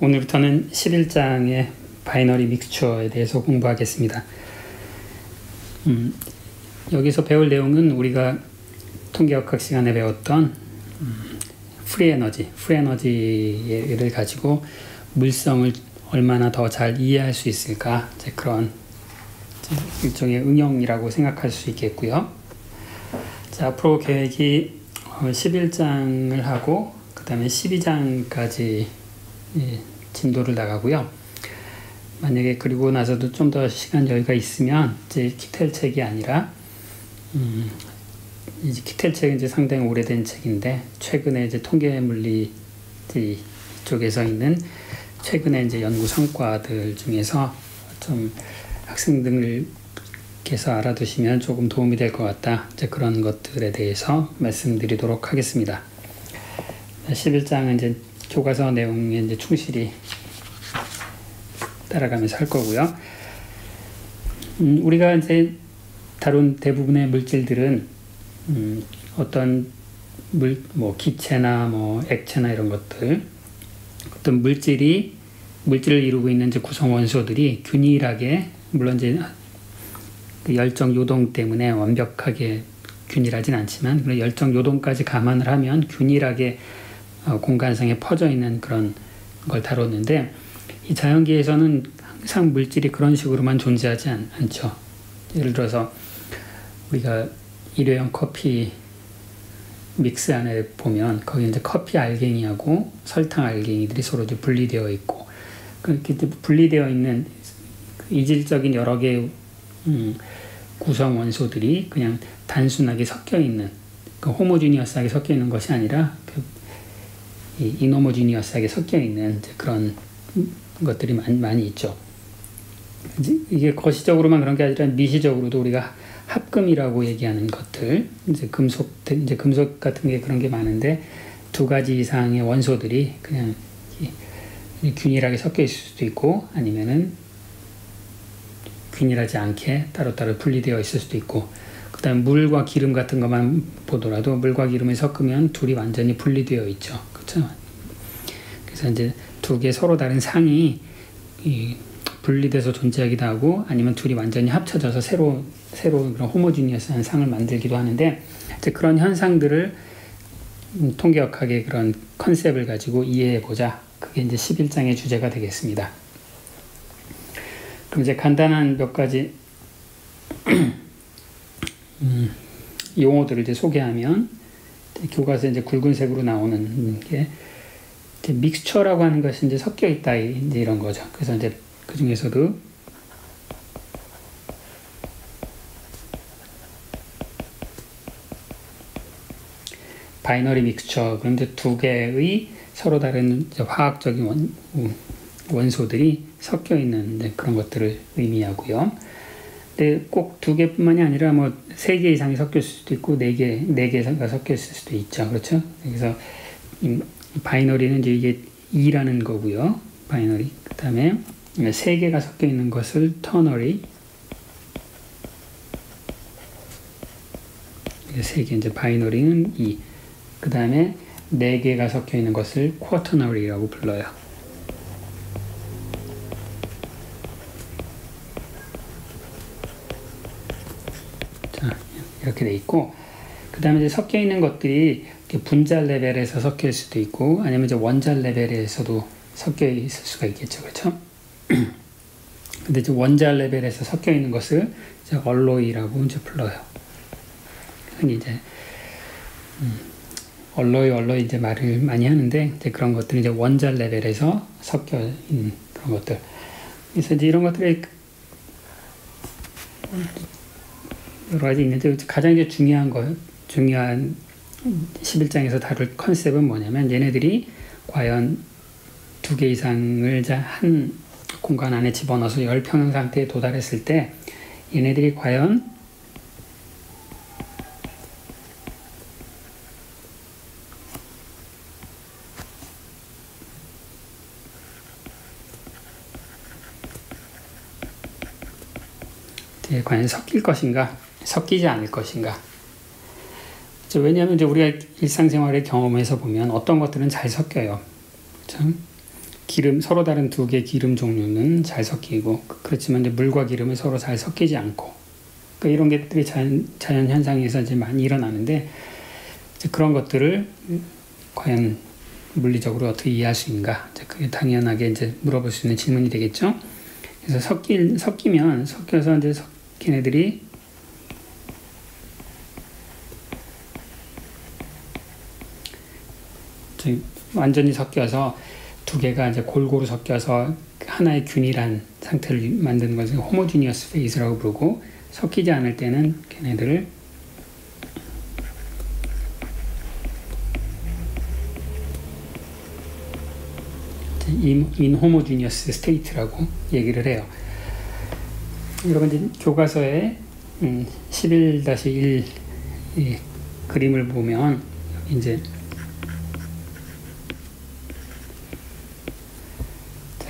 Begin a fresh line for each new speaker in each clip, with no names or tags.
오늘부터는 11장의 바이너리 믹스처에 대해서 공부하겠습니다. 여기서 배울 내용은 우리가 통계역학 시간에 배웠던 프리에너지를 가지고 물성을 얼마나 더 잘 이해할 수 있을까, 그런 일종의 응용이라고 생각할 수 있겠고요. 자, 앞으로 계획이 11장을 하고 그 다음에 12장까지 진도를 나가고요. 만약에 그리고 나서도 좀 더 시간 여유가 있으면 이제 키텔 책이 아니라 이제 키텔 책은 이제 상당히 오래된 책인데, 최근에 이제 통계물리 쪽에서 있는 최근에 이제 연구 성과들 중에서 좀 학생들께서 알아두시면 조금 도움이 될 것 같다, 이제 그런 것들에 대해서 말씀드리도록 하겠습니다. 11장은 이제 교과서 내용에 이제 충실히 따라가면서 할 거고요. 우리가 이제 다룬 대부분의 물질들은 어떤 기체나 액체나 이런 것들, 어떤 물질을 이루고 있는 이제 구성 원소들이 균일하게, 물론 이제 그 열정 요동 때문에 완벽하게 균일하진 않지만, 그런 열정 요동까지 감안을 하면 균일하게 공간상에 퍼져 있는 그런 걸 다뤘는데, 이 자연계에서는 항상 물질이 그런 식으로만 존재하지 않죠. 예를 들어서 우리가 일회용 커피 믹스 안에 보면 거기 이제 커피 알갱이하고 설탕 알갱이들이 서로 이제 분리되어 있고, 그렇게 분리되어 있는 이질적인 여러 개의 구성 원소들이 그냥 단순하게 섞여 있는, 호모지니어스하게 섞여 있는 것이 아니라 인호모지니어스하게 섞여 있는 그런 것들이 많이 있죠. 이게 거시적으로만 그런 게 아니라 미시적으로도 우리가 합금이라고 얘기하는 것들, 이제 금속 같은 게 그런 게 많은데, 두 가지 이상의 원소들이 그냥 균일하게 섞여 있을 수도 있고, 아니면은 균일하지 않게 따로따로 분리되어 있을 수도 있고, 그 다음에 물과 기름 같은 것만 보더라도 물과 기름을 섞으면 둘이 완전히 분리되어 있죠. 그렇죠? 그래서 이제 두 개 서로 다른 상이 분리돼서 존재하기도 하고, 아니면 둘이 완전히 합쳐져서 새로 그런 호모지니어스한 상을 만들기도 하는데, 이제 그런 현상들을 통계역학의 그런 컨셉을 가지고 이해해보자. 그게 이제 11장의 주제가 되겠습니다. 그럼 이제 간단한 몇 가지 용어들을 이제 소개하면, 교과서에 이제 굵은색으로 나오는 게 이제 믹스처라고 하는 것이 이제 섞여 있다, 이제 이런 거죠. 그래서 이제 그 중에서도 바이너리 믹스처, 그런데 두 개의 서로 다른 화학적인 원소들이 섞여 있는 그런 것들을 의미하고요. 근데 꼭 두 개뿐만이 아니라 세 개 이상이 섞여 있을 수도 있고, 네 개가 섞여 있을 수도 있죠. 그렇죠? 그래서 바이너리는 이제 이게 2라는 거고요. 바이너리. 그 다음에 세 개가 섞여 있는 것을 터너리. 세 개, 이제 바이너리는 2. 그 다음에 네 개가 섞여 있는 것을 쿼터너리라고 불러요. 자, 이렇게 돼 있고, 그 다음에 이제 섞여 있는 것들이 분자 레벨에서 섞일 수도 있고, 아니면 이제 원자 레벨에서도 섞여 있을 수가 있겠죠. 그렇죠? 근데 이제 원자 레벨에서 섞여 있는 것을 이제 얼로이라고 이제 불러요. 흔히 이제 얼로이 이제 말을 많이 하는데, 이제 그런 것들이 이제 원자 레벨에서 섞여 있는 그런 것들. 그래서 이제 이런 것들이 여러 가지 있는데, 가장 이제 중요한 11장에서 다룰 컨셉은 뭐냐면, 얘네들이 과연 두 개 이상을 한 공간 안에 집어넣어서 열평형 상태에 도달했을 때, 얘네들이 과연 섞일 것인가, 섞이지 않을 것인가. 왜냐하면 이제 우리가 일상생활의 경험에서 보면 어떤 것들은 잘 섞여요. 그렇죠? 기름 서로 다른 두 개의 기름 종류는 잘 섞이고 그렇지만 이제 물과 기름은 서로 잘 섞이지 않고 그러니까 이런 것들이 자연 현상에서 이제 많이 일어나는데 이제 그런 것들을 과연 물리적으로 어떻게 이해할 수 있는가? 이제 그게 당연하게 이제 물어볼 수 있는 질문이 되겠죠. 그래서 섞여서 이제 섞인 애들이 완전히 섞여서 두 개가 이제 골고루 섞여서 하나의 균일한 상태를 만드는 것을 호모지니어스 페이스라고 부르고 섞이지 않을 때는 걔네들을 인호모지니어스 스테이트라고 얘기를 해요. 여러분 이제 교과서에 11-1 그림을 보면 이제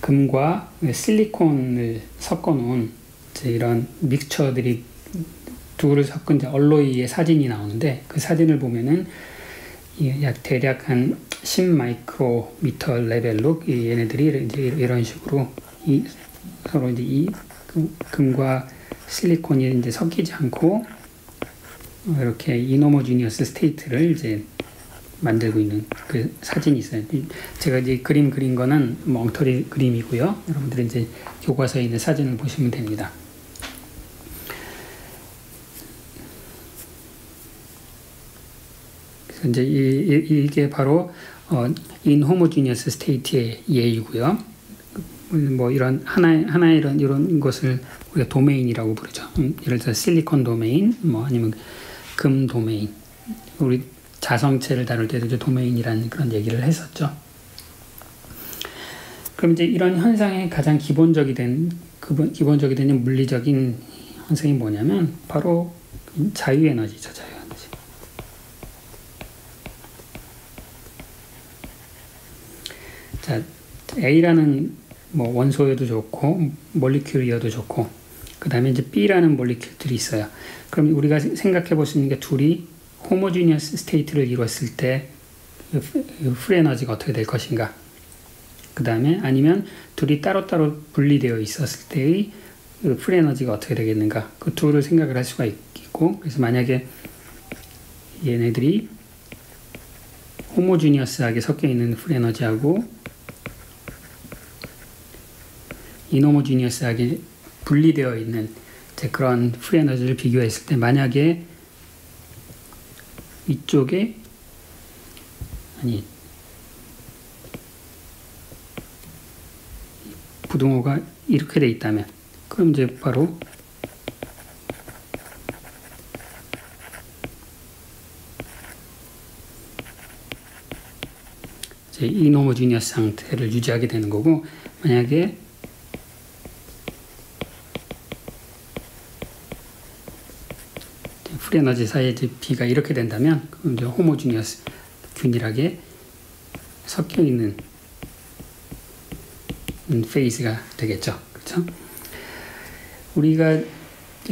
금과 실리콘을 섞어 놓은 이런 믹스처들이 둘을 섞은 이제 얼로이의 사진이 나오는데 그 사진을 보면은 대략 한 10마이크로미터 레벨로 얘네들이 이제 이런 식으로 서로 이제 이 금과 실리콘이 이제 섞이지 않고 이렇게 인호모지니어스 스테이트를 이제 만들고 있는 그 사진이 있어요. 제가 이제 그림 그린 거는 엉터리 그림이고요. 여러분들이 이제 교과서에 있는 사진을 보시면 됩니다. 그래서 이제 이게 바로 인호모지니어스 스테이트의 예이고요. 뭐 이런 하나의 이런 것을 우리가 도메인이라고 부르죠. 예를 들어 실리콘 도메인, 뭐 아니면 금 도메인. 우리 자성체를 다룰 때도 이제 도메인이라는 그런 얘기를 했었죠. 그럼 이제 이런 현상의 가장 기본적이 된 물리적인 현상이 뭐냐면 바로 자유에너지죠. 자유에너지. 자, A라는 뭐 원소여도 좋고 몰리큘이어도 좋고 그 다음에 이제 B라는 몰리큘들이 있어요. 그럼 우리가 생각해 볼 수 있는 게 둘이 호모지니어스 스테이트를 이뤘을 때 프리 에너지가 어떻게 될 것인가. 그 다음에 아니면 둘이 따로따로 분리되어 있었을 때의 프리 에너지가 어떻게 되겠는가. 그 둘을 생각을 할 수가 있고 그래서 만약에 얘네들이 호모지니어스하게 섞여 있는 프리 에너지하고 인호모지니어스하게 분리되어 있는 그런 프리 에너지를 비교했을 때 만약에 이쪽에 부등호가 이렇게 돼 있다면 그럼 이제 바로 이제 인호모지니어스 상태를 유지하게 되는 거고 만약에 프리 에너지 사이에 B가 이렇게 된다면 그럼 이제 호모지니어스 균일하게 섞여 있는 페이스가 되겠죠. 그렇죠? 우리가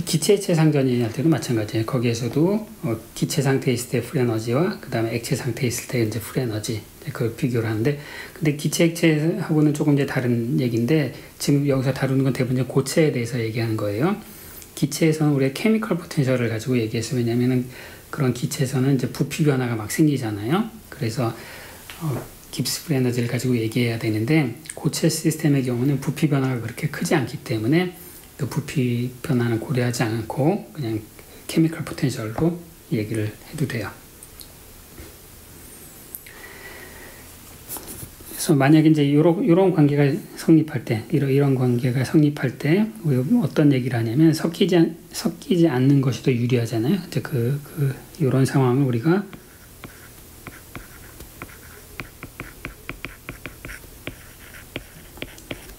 기체체 상전이 할 때도 마찬가지예요. 거기에서도 기체 상태에 있을 때 프리 에너지와 그 다음에 액체 상태에 있을 때 이제 프리 에너지 그걸 비교를 하는데 근데 기체 액체하고는 조금 이제 다른 얘기인데 지금 여기서 다루는 건 대부분 고체에 대해서 얘기하는 거예요. 기체에서는 우리가 케미컬 포텐셜을 가지고 얘기했어요. 왜냐면은 그런 기체에서는 이제 부피 변화가 막 생기잖아요. 그래서 깁스 프리 에너지를 가지고 얘기해야 되는데 고체 시스템의 경우는 부피 변화가 그렇게 크지 않기 때문에 그 부피 변화는 고려하지 않고 그냥 케미컬 포텐셜로 얘기를 해도 돼요. 그래서 만약에 이제 이런 관계가 성립할 때, 이런 관계가 성립할 때 어떤 얘기를 하냐면 섞이지 않는 것이 더 유리하잖아요. 이제 이런 상황을 우리가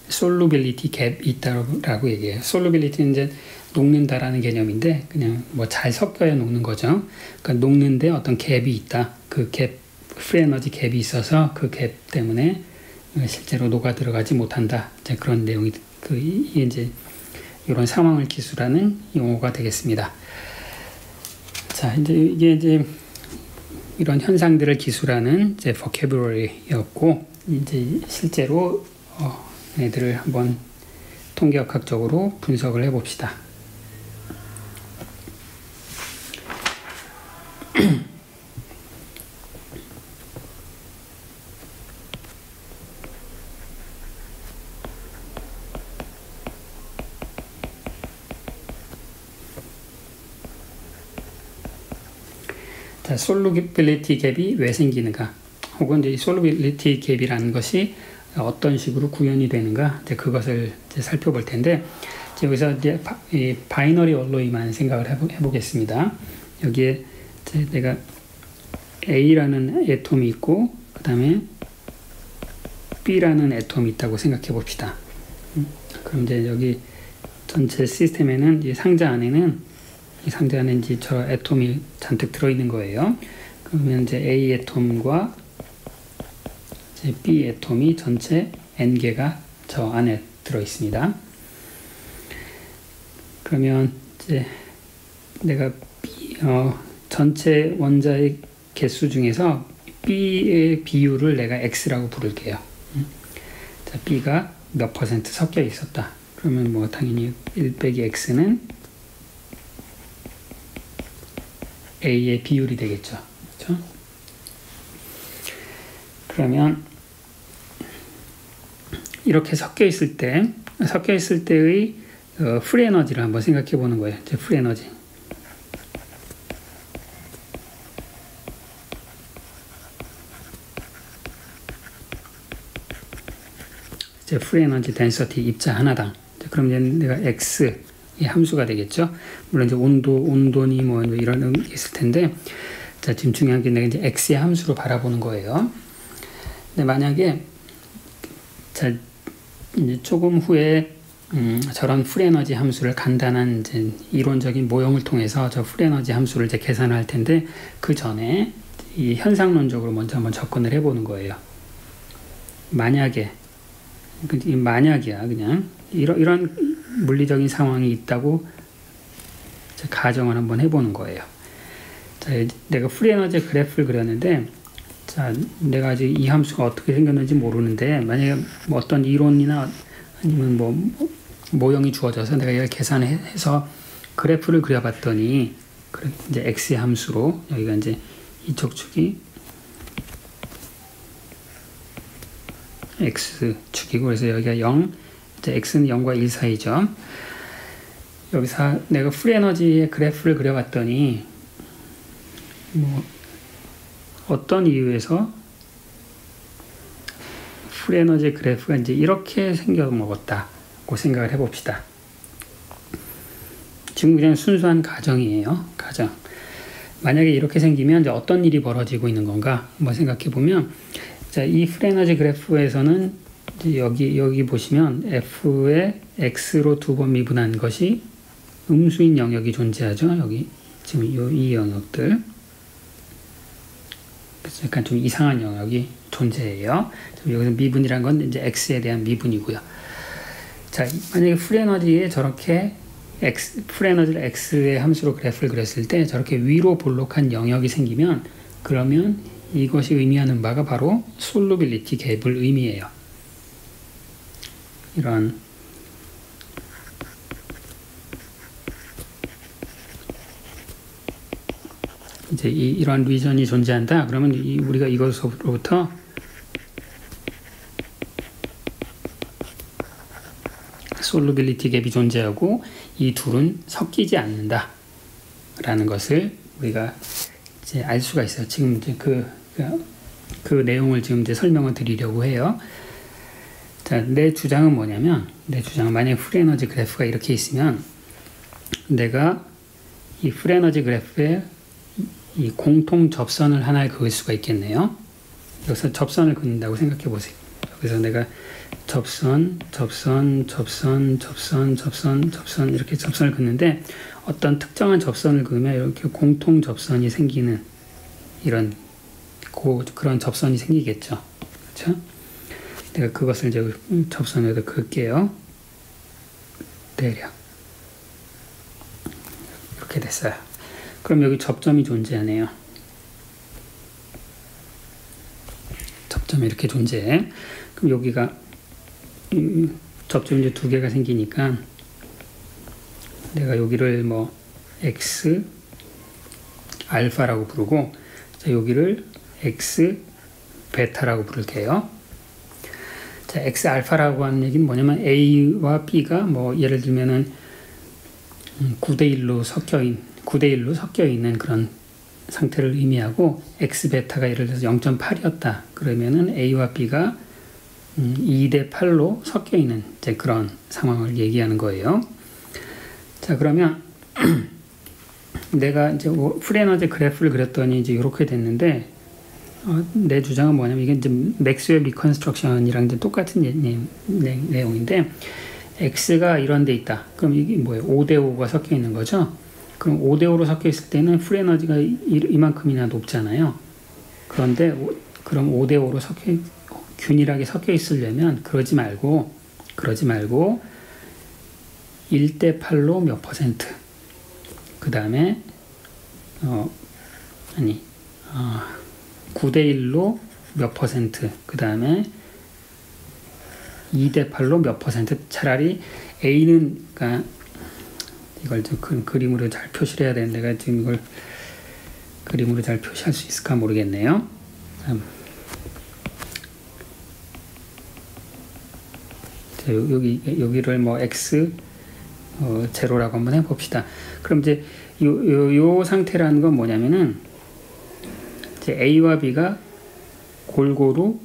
솔루빌리티 갭이 있다라고 얘기해요. 솔루빌리티는 이제 녹는다라는 개념인데 그냥 뭐 잘 섞여야 녹는 거죠. 그러니까 녹는데 어떤 갭이 있다. 그 갭 프리 에너지 갭이 있어서 그 갭 때문에 실제로 녹아 들어가지 못한다. 이제 그런 내용이 이게 이제 이런 상황을 기술하는 용어가 되겠습니다. 자, 이제 이게 이제 이런 현상들을 기술하는 이제 vocabulary였고, 이제 실제로 얘들을 한번 통계학적으로 분석을 해봅시다. 자, 솔루빌리티 갭이 왜 생기는가? 혹은 이제 솔루빌리티 갭이라는 것이 어떤 식으로 구현이 되는가? 이제 그것을 이제 살펴볼 텐데, 여기서 이제 바이너리 얼로이만 생각을 해보겠습니다. 여기에 이제 내가 A라는 애톰이 있고, 그 다음에 B라는 애톰이 있다고 생각해 봅시다. 그럼 이제 여기 전체 시스템에는 이 상자 안에는 이 상자 안에 이제 저 애톰이 잔뜩 들어있는 거예요. 그러면 이제 A 애톰과 이제 B 애톰이 전체 N개가 저 안에 들어있습니다. 그러면 이제 내가 전체 원자의 개수 중에서 B의 비율을 내가 X라고 부를게요. 자, B가 몇 % 섞여 있었다. 그러면 뭐 당연히 1 빼기 X는 A의 비율이 되겠죠. 그렇죠? 그러면 이렇게 섞여 있을 때의 프리 에너지를 한번 생각해 보는 거예요. 이제 프리 에너지. 이제 프리 에너지 덴서티 입자 하나당. 그럼 이제 내가 X 이 함수가 되겠죠. 물론 이제 온도니 뭐 이런 게 있을 텐데, 자, 지금 중요한 게 내가 이제 X의 함수로 바라보는 거예요. 근데 만약에 자, 이제 조금 후에 저런 프리에너지 함수를 간단한 이제 이론적인 모형을 통해서 저 프리에너지 함수를 이제 계산할 텐데, 그 전에 이 현상론적으로 먼저 한번 접근을 해보는 거예요. 만약에 만약이야, 그냥 이런 물리적인 상황이 있다고 가정을 한번 해보는 거예요. 자, 내가 프리에너지 그래프를 그렸는데, 자, 내가 아직 이 함수가 어떻게 생겼는지 모르는데, 만약에 뭐 어떤 이론이나 아니면 뭐 모형이 주어져서 내가 이걸 계산해서 그래프를 그려봤더니, 이제 x의 함수로 여기가 이제 이쪽 축이 x축이고, 그래서 여기가 0, 이제 x는 0과 1 사이죠. 여기서 내가 프리에너지의 그래프를 그려봤더니 뭐 어떤 이유에서 프리에너지 그래프가 이제 이렇게 생겨 먹었다고 생각을 해봅시다. 지금 그냥 순수한 가정이에요. 가정. 만약에 이렇게 생기면 이제 어떤 일이 벌어지고 있는 건가 한번 생각해 보면, 자, 이 프리에너지 그래프에서는 이제 여기 보시면 F의 X로 2번 미분한 것이 음수인 영역이 존재하죠. 여기 지금 이 영역들. 그래서 약간 좀 이상한 영역이 존재해요. 여기서 미분이란 건 이제 X에 대한 미분이고요. 자, 만약에 프리에너지에 저렇게 프리에너지를 X의 함수로 그래프를 그렸을 때 저렇게 위로 볼록한 영역이 생기면, 그러면 이것이 의미하는 바가 바로 솔루빌리티 갭을 의미해요. 이런 이제 이런 리전이 존재한다. 그러면 우리가 이것으로부터 솔루빌리티 갭이 존재하고 이 둘은 섞이지 않는다 라는 것을 우리가 이제 알 수가 있어요. 지금 이제 그 내용을 지금 이제 설명을 드리려고 해요. 자, 내 주장은 뭐냐면, 내 주장은 만약에 프리에너지 그래프가 이렇게 있으면 내가 이 프리에너지 그래프에 이 공통 접선을 하나를 그을 수가 있겠네요. 여기서 접선을 긋는다고 생각해 보세요. 그래서 내가 접선 이렇게 접선을 긋는데, 어떤 특정한 접선을 그으면 이렇게 공통 접선이 생기는 그런 접선이 생기겠죠. 그렇죠? 내가 그것을 이제 접선에다 그을게요. 대략 이렇게 됐어요. 그럼 여기 접점이 존재하네요. 접점이 이렇게 존재해. 그럼 여기가 접점이 이제 두 개가 생기니까 내가 여기를 뭐 X 알파라고 부르고, 자, 여기를 X 베타라고 부를게요. 자, X 알파라고 하는 얘기는 뭐냐면 A와 B가 뭐 예를 들면은 9대1로 섞여 있는 그런 상태를 의미하고, X 베타가 예를 들어서 0.8이었다. 그러면은 A와 B가 2대8로 섞여 있는 이제 그런 상황을 얘기하는 거예요. 자, 그러면 내가 이제 프리에너지 그래프를 그렸더니 이제 이렇게 됐는데, 내 주장은 뭐냐면 이게 이제 맥스웰 리컨스트럭션이랑 이제 똑같은 내용인데, X가 이런 데 있다. 그럼 이게 뭐예요? 5대5가 섞여 있는 거죠. 그럼 5대5로 섞여 있을 때는 프리에너지가 이만큼이나 높잖아요. 그런데 그럼 5대5로 균일하게 섞여 있으려면 그러지 말고 1대8로 몇 퍼센트, 그 다음에 9대1로 몇 퍼센트, 그 다음에 2대8로 몇 퍼센트. 차라리 A는, 그러니까 이걸 좀 그림으로 잘 표시를 해야 되는데, 내가 지금 이걸 그림으로 잘 표시할 수 있을까 모르겠네요. 자, 여기를 뭐 X 제로라고 한번 해봅시다. 그럼 이제 요 상태라는 건 뭐냐면은, 이제 A와 B가 골고루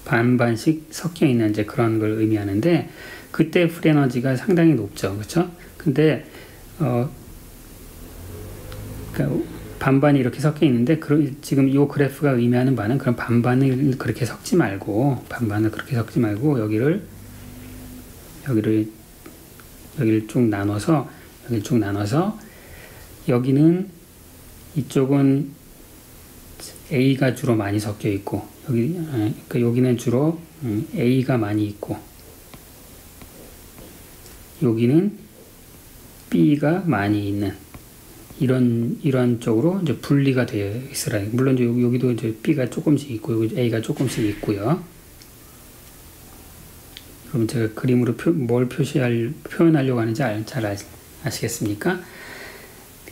반반씩 섞여 있는 이제 그런 걸 의미하는데, 그때 프리에너지가 상당히 높죠, 그렇죠? 근데 그러니까 반반이 이렇게 섞여 있는데, 지금 이 그래프가 의미하는 바는 그런 반반을 그렇게 섞지 말고 여기를 쭉 나눠서 여기는, 이쪽은 A가 주로 많이 섞여 있고, 그러니까 여기는 주로 A가 많이 있고, 여기는 B가 많이 있는 이런 쪽으로 이제 분리가 되어 있으라. 물론 이제 여기도 이제 B가 조금씩 있고, 여기 A가 조금씩 있고요. 그럼 제가 그림으로 뭘 표현하려고 하는지 잘 아시겠습니까?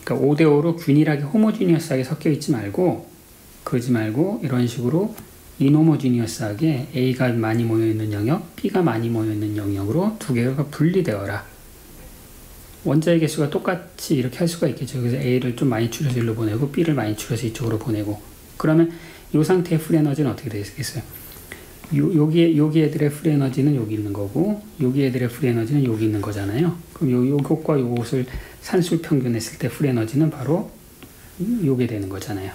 그러니까 5대5로 균일하게 호모지니어스하게 섞여 있지 말고, 그러지 말고 이런 식으로 인호모지니어스하게 A가 많이 모여있는 영역, B가 많이 모여있는 영역으로 두 개가 분리되어라. 원자의 개수가 똑같이 이렇게 할 수가 있겠죠. 그래서 A를 좀 많이 줄여서 이리로 보내고, B를 많이 줄여서 이쪽으로 보내고, 그러면 이 상태의 프리에너지는 어떻게 되겠어요? 여기 애들의 프리에너지는 여기 있는 거고, 여기 애들의 프리에너지는 여기 있는 거잖아요. 그럼 요것과 요것을 산술 평균했을 때 프리에너지는 바로 요게 되는 거잖아요.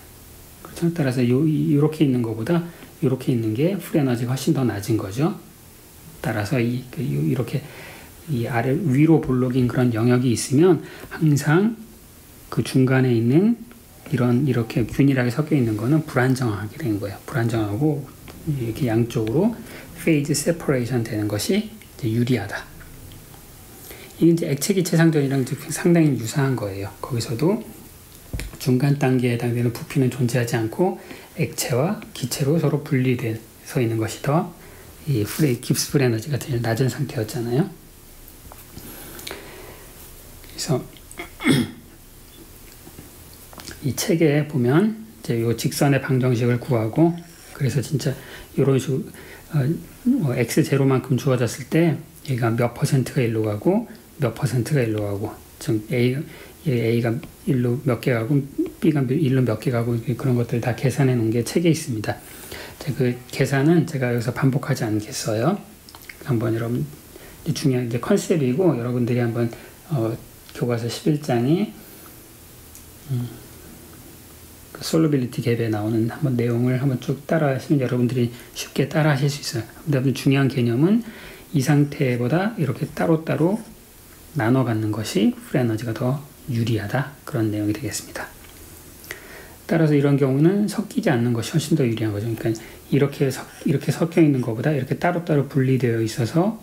그렇죠? 따라서 이렇게 있는 것보다 이렇게 있는 게 프리에너지가 훨씬 더 낮은 거죠. 따라서 이렇게 이 아래 위로 볼록인 그런 영역이 있으면 항상 그 중간에 있는 이렇게 균일하게 섞여 있는 거는 불안정하게 된 거예요. 불안정하고 이렇게 양쪽으로 페이즈 세퍼레이션 되는 것이 이제 유리하다. 이게 이제 액체 기체 상전이랑 상당히 유사한 거예요. 거기서도 중간 단계에 해당되는 부피는 존재하지 않고 액체와 기체로 서로 분리돼서 있는 것이 더 이 깁스 프리에너지가 제일 낮은 상태였잖아요. 그래서 이 책에 보면 이제 요 직선의 방정식을 구하고, 그래서 진짜 이런 식으로 x0만큼 주어졌을 때 얘가 몇 퍼센트가 일로 가고 몇 퍼센트가 일로 가고, 즉 A가 일로 몇 개 가고 B가 일로 몇 개 가고, 그런 것들 다 계산해 놓은 게 책에 있습니다. 그 계산은 제가 여기서 반복하지 않겠어요. 한번 여러분, 중요한 이제 컨셉이고, 여러분들이 한번 교과서 11장에 그 솔루빌리티 갭에 나오는 한번 내용을 한번 쭉 따라 하시면 여러분들이 쉽게 따라 하실 수 있어요. 근데 중요한 개념은 이 상태보다 이렇게 따로따로 나눠 갖는 것이 프리에너지가 더 유리하다, 그런 내용이 되겠습니다. 따라서 이런 경우는 섞이지 않는 것이 훨씬 더 유리한 거죠. 그러니까 이렇게 섞여 있는 것보다 이렇게 따로따로 분리되어 있어서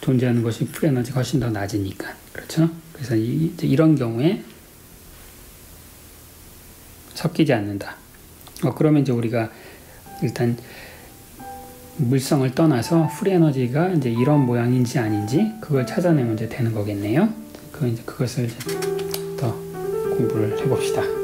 존재하는 것이 프리에너지가 훨씬 더 낮으니까. 그렇죠? 그래서 이런 경우에 섞이지 않는다. 그러면 이제 우리가 일단 물성을 떠나서 프리 에너지가 이제 이런 모양인지 아닌지 그걸 찾아내면 이제 되는 거겠네요. 그것을 이제 더 공부를 해봅시다.